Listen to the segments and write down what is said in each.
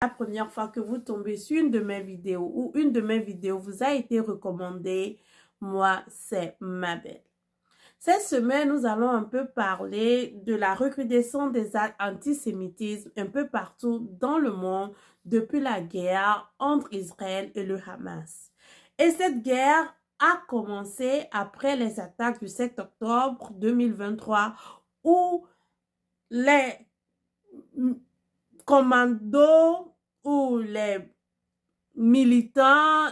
La première fois que vous tombez sur une de mes vidéos ou une de mes vidéos vous a été recommandée, moi c'est Mabel. Cette semaine, nous allons un peu parler de la recrudescence des actes antisémitisme un peu partout dans le monde depuis la guerre entre Israël et le Hamas. Et cette guerre a commencé après les attaques du 7 octobre 2023 où les commandos ou les militants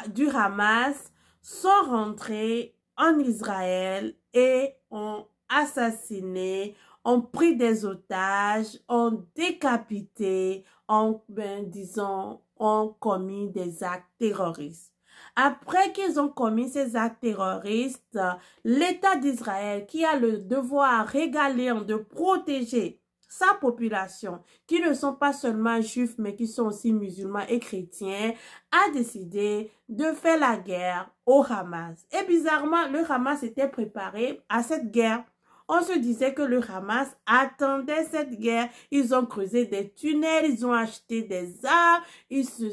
du Hamas sont rentrés en Israël et ont assassiné, ont pris des otages, ont décapité, ont commis des actes terroristes. Après qu'ils ont commis ces actes terroristes, l'État d'Israël, qui a le devoir régalien de protéger sa population, qui ne sont pas seulement juifs, mais qui sont aussi musulmans et chrétiens, a décidé de faire la guerre au Hamas. Et bizarrement, le Hamas était préparé à cette guerre. On se disait que le Hamas attendait cette guerre. Ils ont creusé des tunnels, ils ont acheté des armes, ils se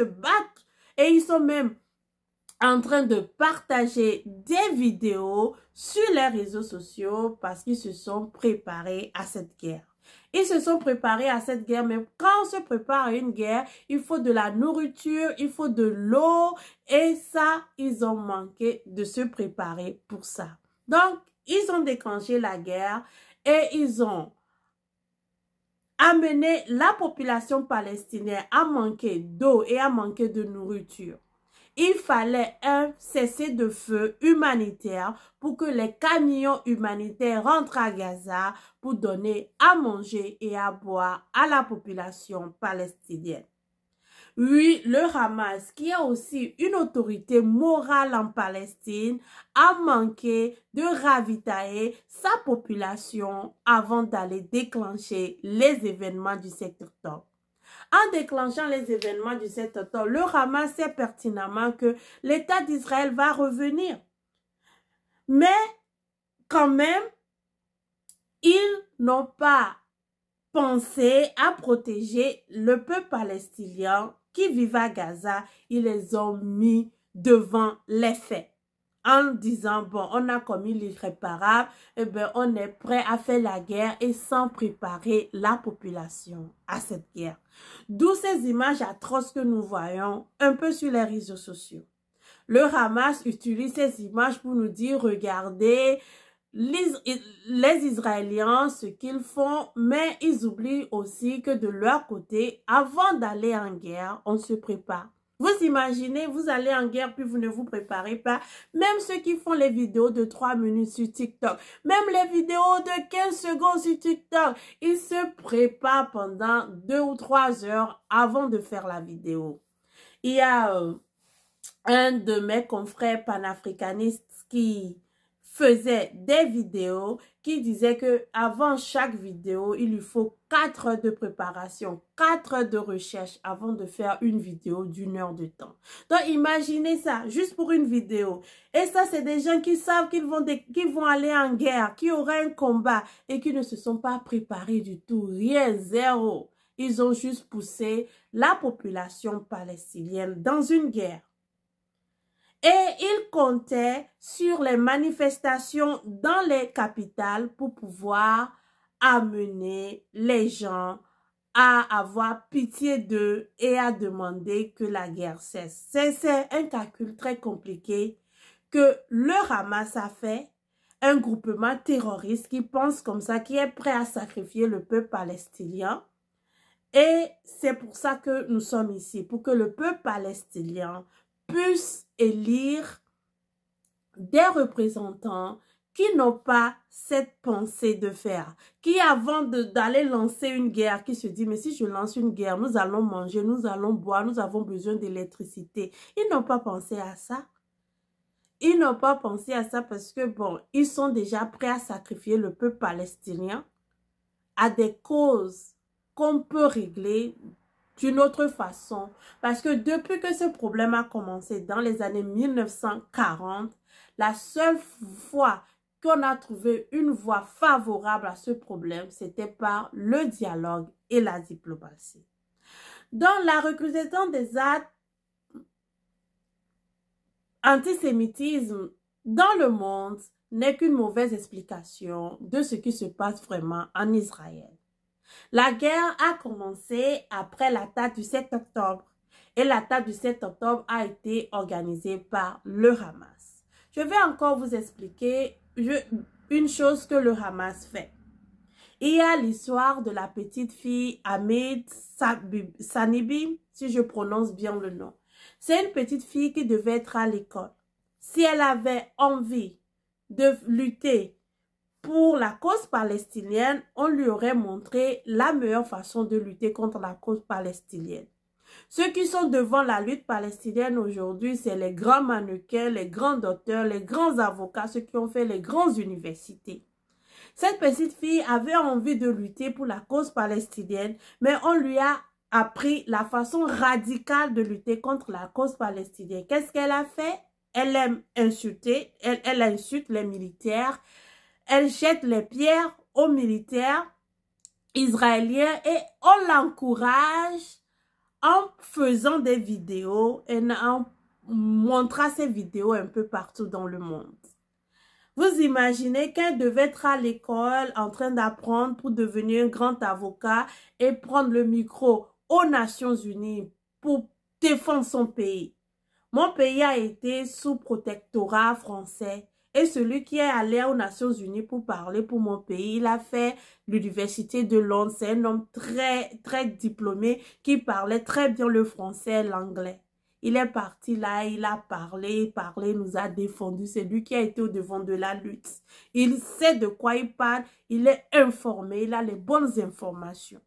battent. Et ils sont même en train de partager des vidéos sur les réseaux sociaux parce qu'ils se sont préparés à cette guerre. Ils se sont préparés à cette guerre, mais quand on se prépare à une guerre, il faut de la nourriture, il faut de l'eau, et ça, ils ont manqué de se préparer pour ça. Donc, ils ont déclenché la guerre et ils ont amené la population palestinienne à manquer d'eau et à manquer de nourriture. Il fallait un cessez-le-feu humanitaire pour que les camions humanitaires rentrent à Gaza pour donner à manger et à boire à la population palestinienne. Oui, le Hamas, qui a aussi une autorité morale en Palestine, a manqué de ravitailler sa population avant d'aller déclencher les événements du 7 octobre. En déclenchant les événements du 7 octobre, le Hamas sait pertinemment que l'État d'Israël va revenir. Mais quand même, ils n'ont pas pensé à protéger le peuple palestinien qui vivait à Gaza. Ils les ont mis devant les faits en disant, bon, on a commis l'irréparable, eh bien, on est prêt à faire la guerre et sans préparer la population à cette guerre. D'où ces images atroces que nous voyons un peu sur les réseaux sociaux. Le Hamas utilise ces images pour nous dire, regardez, les Israéliens, ce qu'ils font, mais ils oublient aussi que de leur côté, avant d'aller en guerre, on se prépare. Vous imaginez, vous allez en guerre puis vous ne vous préparez pas. Même ceux qui font les vidéos de 3 minutes sur TikTok, même les vidéos de 15 secondes sur TikTok, ils se préparent pendant 2 ou 3 heures avant de faire la vidéo. Il y a un de mes confrères panafricanistes qui faisait des vidéos qui disait que avant chaque vidéo, il lui faut 4 heures de préparation, 4 heures de recherche avant de faire une vidéo d'1 heure de temps. Donc, imaginez ça, juste pour une vidéo. Et ça, c'est des gens qui savent qu'ils vont aller en guerre, qui auraient un combat et qui ne se sont pas préparés du tout, rien, zéro. Ils ont juste poussé la population palestinienne dans une guerre. Et ils comptaient sur les manifestations dans les capitales pour pouvoir amener les gens à avoir pitié d'eux et à demander que la guerre cesse. C'est un calcul très compliqué que le Hamas a fait, un groupement terroriste qui pense comme ça, qui est prêt à sacrifier le peuple palestinien. Et c'est pour ça que nous sommes ici, pour que le peuple palestinien puisse élire des représentants qui n'ont pas cette pensée de faire, qui avant d'aller lancer une guerre, qui se dit, mais si je lance une guerre, nous allons manger, nous allons boire, nous avons besoin d'électricité. Ils n'ont pas pensé à ça. Ils n'ont pas pensé à ça parce que, bon, ils sont déjà prêts à sacrifier le peuple palestinien à des causes qu'on peut régler d'une autre façon. Parce que depuis que ce problème a commencé dans les années 1940, la seule fois qu'on a trouvé une voie favorable à ce problème, c'était par le dialogue et la diplomatie. Donc, la recrudescence des actes antisémitisme dans le monde n'est qu'une mauvaise explication de ce qui se passe vraiment en Israël. La guerre a commencé après l'attaque du 7 octobre et l'attaque du 7 octobre a été organisée par le Hamas. Je vais encore vous expliquer une chose que le Hamas fait. Il y a l'histoire de la petite fille Ahmed Sanibi, si je prononce bien le nom. C'est une petite fille qui devait être à l'école. Si elle avait envie de lutter pour la cause palestinienne, on lui aurait montré la meilleure façon de lutter contre la cause palestinienne. Ceux qui sont devant la lutte palestinienne aujourd'hui, c'est les grands mannequins, les grands docteurs, les grands avocats, ceux qui ont fait les grandes universités. Cette petite fille avait envie de lutter pour la cause palestinienne, mais on lui a appris la façon radicale de lutter contre la cause palestinienne. Qu'est-ce qu'elle a fait? Elle aime insulter, elle insulte les militaires, elle jette les pierres aux militaires israéliens et on l'encourage en faisant des vidéos et en montrant ces vidéos un peu partout dans le monde. Vous imaginez qu'elle devait être à l'école en train d'apprendre pour devenir un grand avocat et prendre le micro aux Nations Unies pour défendre son pays. Mon pays a été sous protectorat français et celui qui est allé aux Nations Unies pour parler pour mon pays, il a fait l'université de Londres. C'est un homme très diplômé qui parlait très bien le français et l'anglais. Il est parti là, il a parlé, nous a défendu. C'est lui qui a été au devant de la lutte. Il sait de quoi il parle, il est informé, il a les bonnes informations.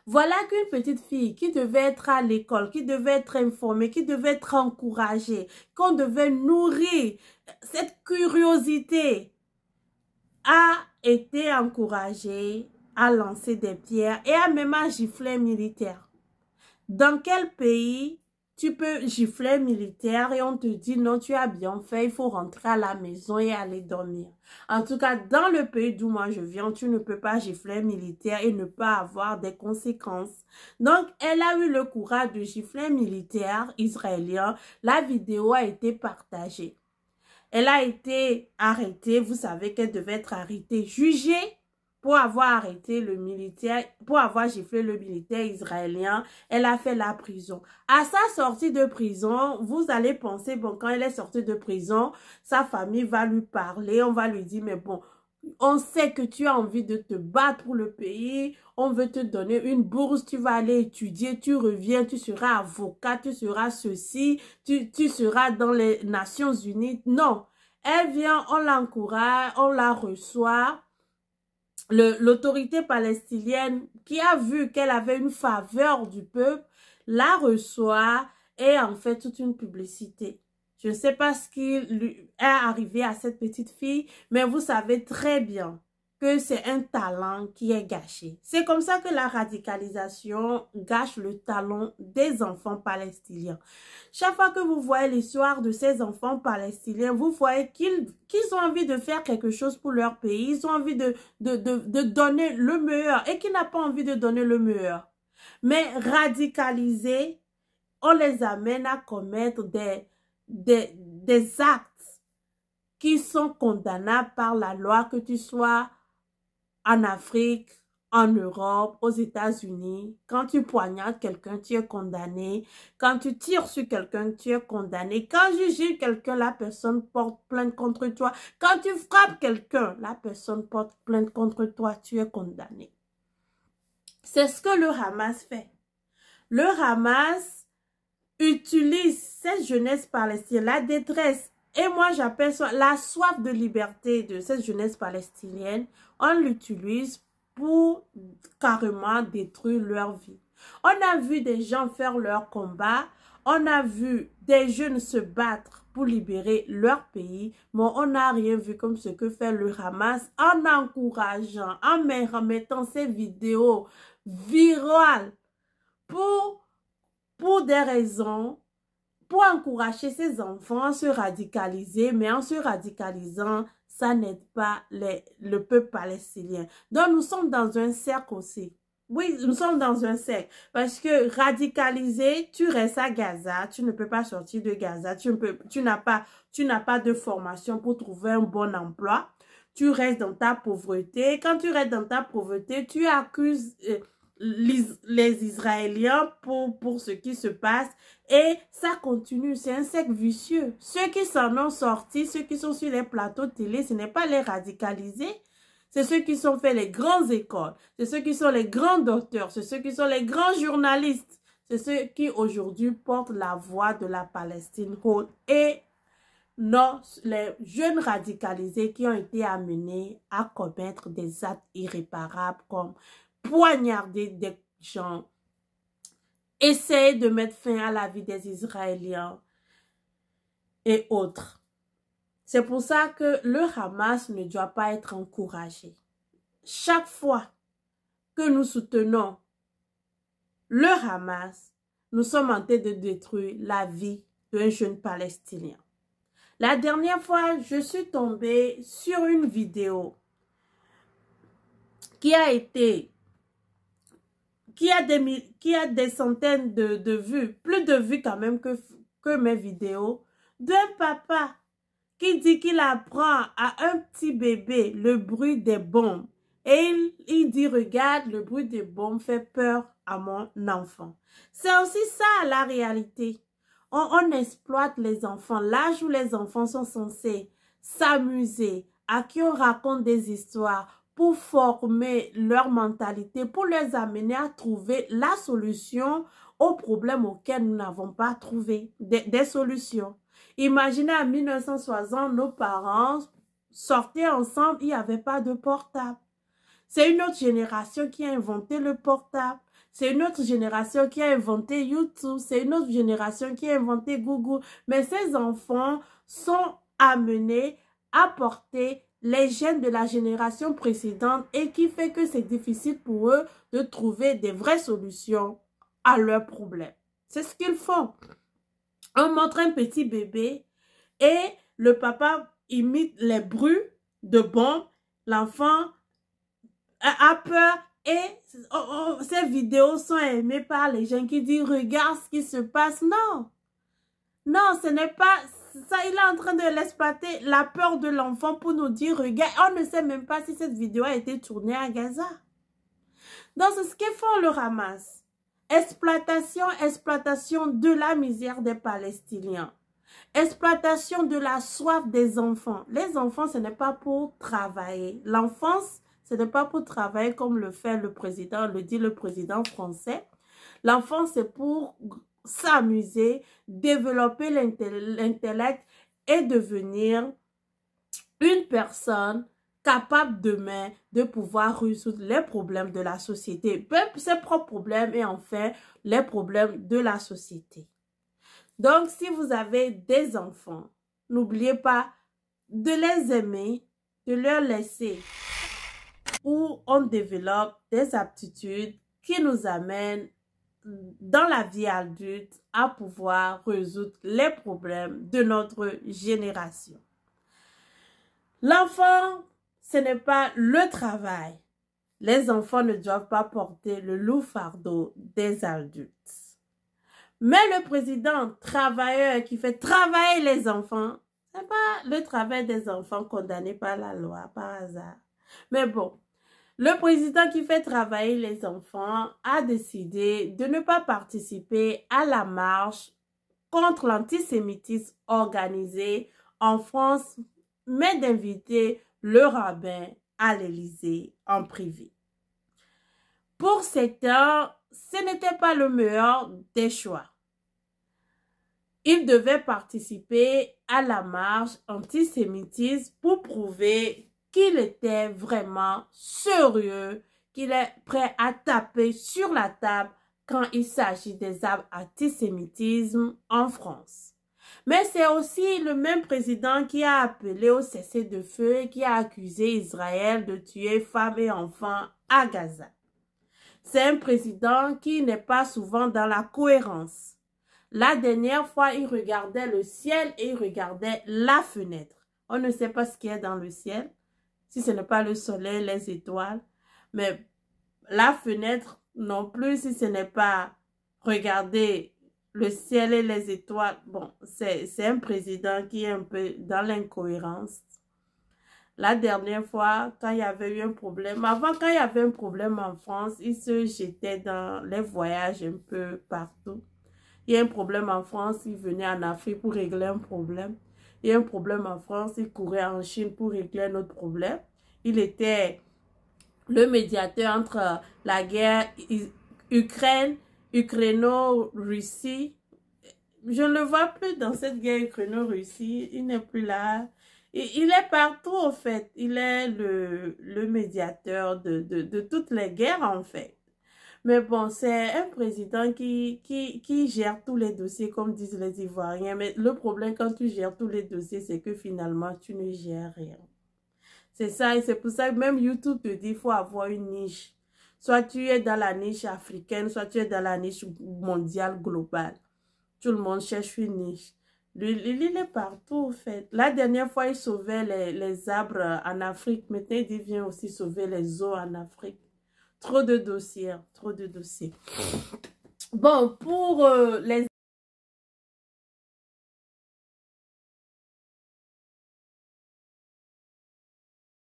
Voilà qu'une petite fille qui devait être à l'école, qui devait être informée, qui devait être encouragée, qu'on devait nourrir cette curiosité, a été encouragée à lancer des pierres et à même à gifler un militaire. Dans quel pays tu peux gifler un militaire et on te dit non, tu as bien fait, il faut rentrer à la maison et aller dormir. En tout cas, dans le pays d'où moi je viens, tu ne peux pas gifler un militaire et ne pas avoir des conséquences. Donc, elle a eu le courage de gifler un militaire israélien. La vidéo a été partagée. Elle a été arrêtée. Vous savez qu'elle devait être arrêtée, jugée pour avoir arrêté le militaire, pour avoir giflé le militaire israélien. Elle a fait la prison. À sa sortie de prison, vous allez penser, bon, quand elle est sortie de prison, sa famille va lui parler, on va lui dire, mais bon, on sait que tu as envie de te battre pour le pays, on veut te donner une bourse, tu vas aller étudier, tu reviens, tu seras avocat, tu seras ceci, tu seras dans les Nations Unies. Non, elle vient, on l'encourage, on la reçoit. L'autorité palestinienne qui a vu qu'elle avait une faveur du peuple, la reçoit et en fait toute une publicité. Je ne sais pas ce qui lui est arrivé à cette petite fille, mais vous savez très bien que c'est un talent qui est gâché. C'est comme ça que la radicalisation gâche le talent des enfants palestiniens. Chaque fois que vous voyez l'histoire de ces enfants palestiniens, vous voyez qu'ils ont envie de faire quelque chose pour leur pays, ils ont envie de donner le meilleur et qui n'a pas envie de donner le meilleur. Mais radicalisés, on les amène à commettre des actes qui sont condamnables par la loi, que tu sois en Afrique, en Europe, aux États-Unis. Quand tu poignardes quelqu'un, tu es condamné. Quand tu tires sur quelqu'un, tu es condamné. Quand tu gifles quelqu'un, la personne porte plainte contre toi. Quand tu frappes quelqu'un, la personne porte plainte contre toi, tu es condamné. C'est ce que le Hamas fait. Le Hamas utilise cette jeunesse palestinienne, la détresse, et moi j'appelle ça la soif de liberté de cette jeunesse palestinienne, on l'utilise pour carrément détruire leur vie. On a vu des gens faire leur combat, on a vu des jeunes se battre pour libérer leur pays, mais on n'a rien vu comme ce que fait le Hamas en encourageant, en remettant ces vidéos virales pour des raisons, pour encourager ces enfants à se radicaliser, mais en se radicalisant ça n'aide pas le peuple palestinien. Donc, nous sommes dans un cercle aussi. Oui, nous sommes dans un cercle. Parce que radicalisé, tu restes à Gaza, tu ne peux pas sortir de Gaza, tu n'as pas de formation pour trouver un bon emploi. Tu restes dans ta pauvreté. Quand tu restes dans ta pauvreté, tu accuses les Israéliens pour ce qui se passe. Et ça continue, c'est un cercle vicieux. Ceux qui s'en ont sorti, ceux qui sont sur les plateaux de télé, ce n'est pas les radicalisés. C'est ceux qui sont fait les grandes écoles. C'est ceux qui sont les grands docteurs. C'est ceux qui sont les grands journalistes. C'est ceux qui aujourd'hui portent la voix de la Palestine haute. Et non, les jeunes radicalisés qui ont été amenés à commettre des actes irréparables comme poignarder des gens, essayer de mettre fin à la vie des Israéliens et autres. C'est pour ça que le Hamas ne doit pas être encouragé. Chaque fois que nous soutenons le Hamas, nous sommes en train de détruire la vie d'un jeune Palestinien. La dernière fois, je suis tombée sur une vidéo qui a des centaines de vues, plus de vues quand même que mes vidéos, d'un papa qui dit qu'il apprend à un petit bébé le bruit des bombes. Et il dit, regarde, le bruit des bombes fait peur à mon enfant. C'est aussi ça la réalité. On exploite les enfants, l'âge où les enfants sont censés s'amuser, à qui on raconte des histoires pour former leur mentalité, pour les amener à trouver la solution aux problèmes auxquels nous n'avons pas trouvé des solutions. Imaginez en 1960, nos parents sortaient ensemble, il n'y avait pas de portable. C'est une autre génération qui a inventé le portable. C'est une autre génération qui a inventé YouTube. C'est une autre génération qui a inventé Google. Mais ces enfants sont amenés à porter les gènes de la génération précédente et qui fait que c'est difficile pour eux de trouver des vraies solutions à leurs problèmes. C'est ce qu'ils font. On montre un petit bébé et le papa imite les bruits de bombes. L'enfant a peur et ces vidéos sont aimées par les gens qui disent « Regarde ce qui se passe ». Non, non, ce n'est pas ça. Il est en train de l'exploiter, la peur de l'enfant pour nous dire « Regarde ». On ne sait même pas si cette vidéo a été tournée à Gaza. Donc, c'est ce qu'ils font le Hamas. Exploitation de la misère des Palestiniens. Exploitation de la soif des enfants. Les enfants, ce n'est pas pour travailler. L'enfance, ce n'est pas pour travailler comme le dit le président français. L'enfance, c'est pour s'amuser, développer l'intellect et devenir une personne capable demain de pouvoir résoudre les problèmes de la société, même ses propres problèmes et enfin les problèmes de la société. Donc, si vous avez des enfants, n'oubliez pas de les aimer, de leur laisser où on développe des aptitudes qui nous amènent dans la vie adulte à pouvoir résoudre les problèmes de notre génération. L'enfant, ce n'est pas le travail. Les enfants ne doivent pas porter le lourd fardeau des adultes. Mais le président travailleur qui fait travailler les enfants, ce n'est pas le travail des enfants condamnés par la loi, par hasard. Mais bon, le président qui fait travailler les enfants a décidé de ne pas participer à la marche contre l'antisémitisme organisée en France, mais d'inviter le rabbin à l'Élysée en privé. Pour certains, ce n'était pas le meilleur des choix. Il devait participer à la marche antisémitisme pour prouver qu'il était vraiment sérieux, qu'il est prêt à taper sur la table quand il s'agit des actes antisémitisme en France. Mais c'est aussi le même président qui a appelé au cessez-le-feu et qui a accusé Israël de tuer femmes et enfants à Gaza. C'est un président qui n'est pas souvent dans la cohérence. La dernière fois, il regardait le ciel et il regardait la fenêtre. On ne sait pas ce qu'il y a dans le ciel. Si ce n'est pas le soleil, les étoiles. Mais la fenêtre non plus, si ce n'est pas regarder le ciel et les étoiles. Bon, c'est un président qui est un peu dans l'incohérence. La dernière fois, quand il y avait eu un problème, avant quand il y avait un problème en France, il se jetait dans les voyages un peu partout. Il y a un problème en France, il venait en Afrique pour régler un problème. Il y a un problème en France, il courait en Chine pour régler un autre problème. Il était le médiateur entre la guerre Ukraino-Russie. Je ne le vois plus dans cette guerre Ukraino-Russie. Il n'est plus là. Il est partout, en fait. Il est le médiateur de toutes les guerres, en fait. Mais bon, c'est un président qui gère tous les dossiers, comme disent les Ivoiriens. Mais le problème, quand tu gères tous les dossiers, c'est que finalement, tu ne gères rien. C'est ça, et c'est pour ça que même YouTube te dit qu'il faut avoir une niche. Soit tu es dans la niche africaine, soit tu es dans la niche mondiale, globale. Tout le monde cherche une niche. Il est partout, en fait. La dernière fois, il sauvait les arbres en Afrique. Maintenant, il vient aussi sauver les eaux en Afrique. Trop de dossiers, trop de dossiers. Bon, pour les